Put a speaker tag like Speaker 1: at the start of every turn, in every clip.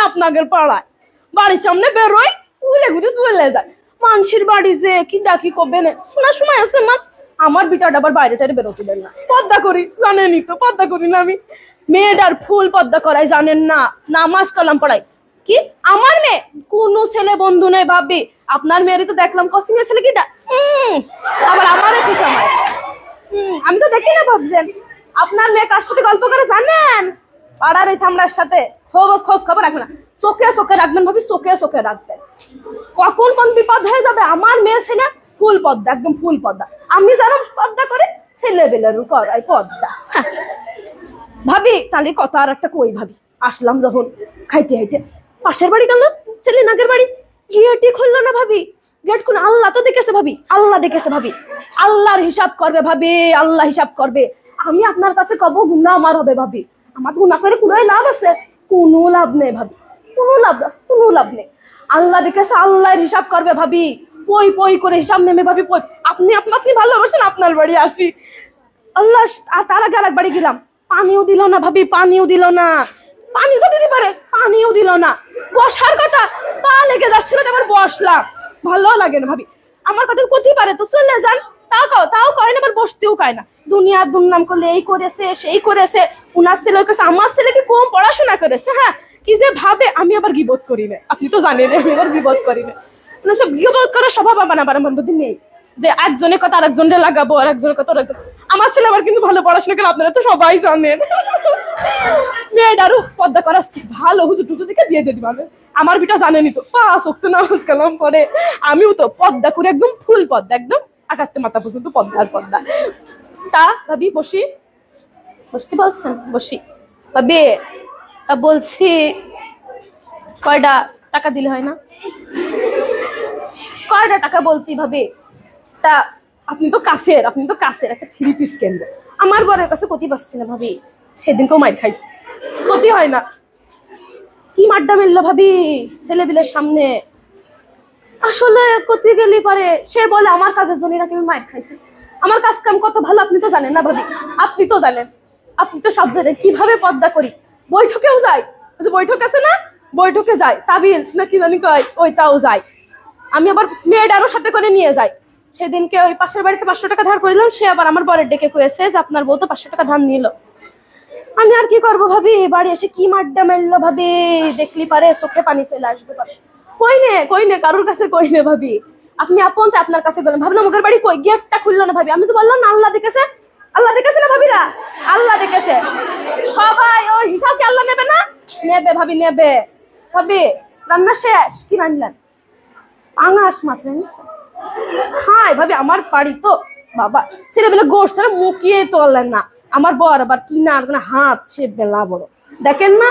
Speaker 1: না আপনাদের পাড়ায়, বাড়ির সামনে বেরোয় উলে ঘুরে চলে যায়। মানুষের বাড়ি যে কি ডাকি করবে না, শোনার সময় আছে মা। আমার বিটাটা আবার বাইরে টাইরে বেরোতে দেন না, পর্দা করি জানেনই তো, পর্দা করি না আমি। মেয়েটার ফুল পর্দা করাই জানেন না, নামাজ কালাম পড়াই। কি আমার মেয়ে? কোন ছেলে বন্ধু নেই ভাবি, আপনার মেয়েরই তো দেখলাম কসিং এর ছেলে কিটা, আবার আমার কি সময় আমি তো দেখি না ভাবছেন। আপনার মেয়ে কার সাথে গল্প করে জানেন? পাড়ার ওই সামরার সাথে। খোঁজ খবর রাখবেন না, চোখে চোখে রাখবেন ভাবি, চোখে চোখে রাখবেন। কখন কোন বিপদ হয়ে যাবে। আমার মেয়ে ছেলে ফুল পদ্মা, একদম ফুল পদ্মা। আমি জানো পদ্মা করে, ছেলে বেলেরও করাই পদ্মা। ভাবি তাহলে কথা আর একটা কই ভাবি, আসলাম যখন খাইতে খাইতে পাশের বাড়ি গেলাম, ছেলে নাগের বাড়ি, গেটই খুললো না ভাবি। গেট খুলে, আল্লাহ তো দেখেছে ভাবি, আল্লাহ দেখেছে ভাবি। আল্লাহর হিসাব করবে ভাবি, আল্লাহ হিসাব করবে। আমি আপনার কাছে কব গুনাহ আমার হবে ভাবি, আমার গুনাহ করে কোনো লাভ আছে? কোনো লাভ নেই ভাবি, কোনো লাভ নেই। আল্লাহ দেখেছে, আল্লাহর হিসাব করবে ভাবি। পই পই করে হিসাব নেমে ভাবি, পই আপনি ভালোবাসেন, আপনার বাড়ি আসি। আল্লাহ, আর তার আগে আরেক বাড়ি গেলাম, পানিও দিল না ভাবি, পানিও দিল না। পানি তো দিতে পারে, পানিও দিল না। বসার কথা, পা লেগে যাচ্ছিল, আবার বসলাম, ভালো লাগে না ভাবি। আমার কথা করতে পারে তো চলে যান, তাও কয় না, আবার বসতেও কয় না। দুনিয়ার দুর্নাম করলে এই করেছে সেই করেছে, উনার ছেলে কাছে আমার ছেলে কি কম পড়াশোনা করেছে, হ্যাঁ কি যে ভাবে। আমি আবার গিবত করি না, আপনি তো জানেন আমি আবার গিবত করি না। সব গিবত করার স্বভাব আমার মধ্যে নেই, যে একজনের কথা আরেকজনের লাগাবো, আর একজনের কথা আরেকজন। আমার ছেলে আবার কিন্তু ভালো পড়াশোনা করে, আপনারা তো সবাই জানেন। মেয়েটারও পর্দা করা ভালো, হুজুর টুজুর দিকে বিয়ে দিয়ে দিবে। আমার বিটা জানেনি তো, 5 ওয়াক্ত নামাজ কালাম পড়ে। আমিও তো পর্দা করে একদম ফুল পর্দা, একদম আকাতে মাথা পর্যন্ত পর্দা। তা ভাবি বসি, বসতে বলছেন বসি ভাবি। তা বলছি কয়টা টাকা দিলে হয় না? কয়টা টাকা বলছি ভাবি। তা আপনি তো কাছের একটা 3 পিস কেনবো। আমার বরের কাছে ক্ষতি পাচ্ছি না ভাবি, সেদিনকেও মাইর খাইছি, ক্ষতি হয় না। কি মাড্ডা মেললো ভাবি ছেলেবিলের সামনে। আসলে ক্ষতি গেলে পারে সে বলে আমার কাজের জন্য নাকি আমি মাইর খাইছি। আমার কাজ কাম কত ভালো আপনি তো জানেন না ভাবি, আপনি তো জানেন, আপনি তো সব জানেন কিভাবে পর্দা করি। বৈঠকেও যাই, বৈঠক আছে না, বৈঠকে যাই, তাবিল নাকি জানি কয়, ওইটাও যাই। আমি আবার মেয়েটারও সাথে করে নিয়ে যাই। সেদিনকে ওই পাশের বাড়িতে 500 টাকা ধার করিলাম, সে আবার আমার বরের ডেকে কয়েছে যে আপনার বউ তো 500 টাকা ধার নিল। আমি আর কি করবো ভাবি, বাড়ি এসে কি মাড্ডা মেললো ভাবি, দেখলি পারে চোখে পানি চলে আসবে পারে। কই নে কারোর কাছে কই নে ভাবি। আপনি আপন তো আপনার কাছে গেলেন, ভাবলাম ওদের বাড়ি কই, গেটটা খুললো না ভাবি। আমি তো বললাম না আল্লাহ দেখেছে, আল্লাহ দেখেছে না ভাবিরা, আল্লাহ দেখেছে। সবাই ওই হিসাব কি আল্লাহ নেবে না? নেবে ভাবি, নেবে। ভাবি রান্না শেষ, কি রান্নার? পাঙাশ মাছ রান্না। হাই ভাবি, আমার বাড়ি তো বাবা ছেলেবেলে গোষ্ঠ মুখিয়ে তোলেন না। আমার বর আবার কিনার হাত সে বেলা বড়, দেখেন না,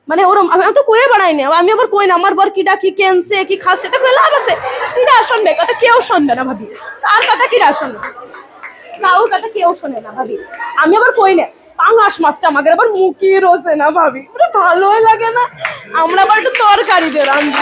Speaker 1: মানে ওরম। আমি তো কয়ে বাড়াই না, আমি আবার কই না আমার বর কিডা কি কেনছে কি খাচ্ছে, এটা কয়ে লাভ আছে? কিডা শুনবে কথা? কেউ শুনবে না ভাবি, তার কথা কিডা শুনবে? কাউর কথা কেউ শোনে না ভাবি। আমি আবার কই না পাঙাশ মাছটা আমাকে আবার মুখিয়ে রোজে না ভাবি, ভালোই লাগে না। আমরা আবার একটু তরকারি দিয়ে রান্না।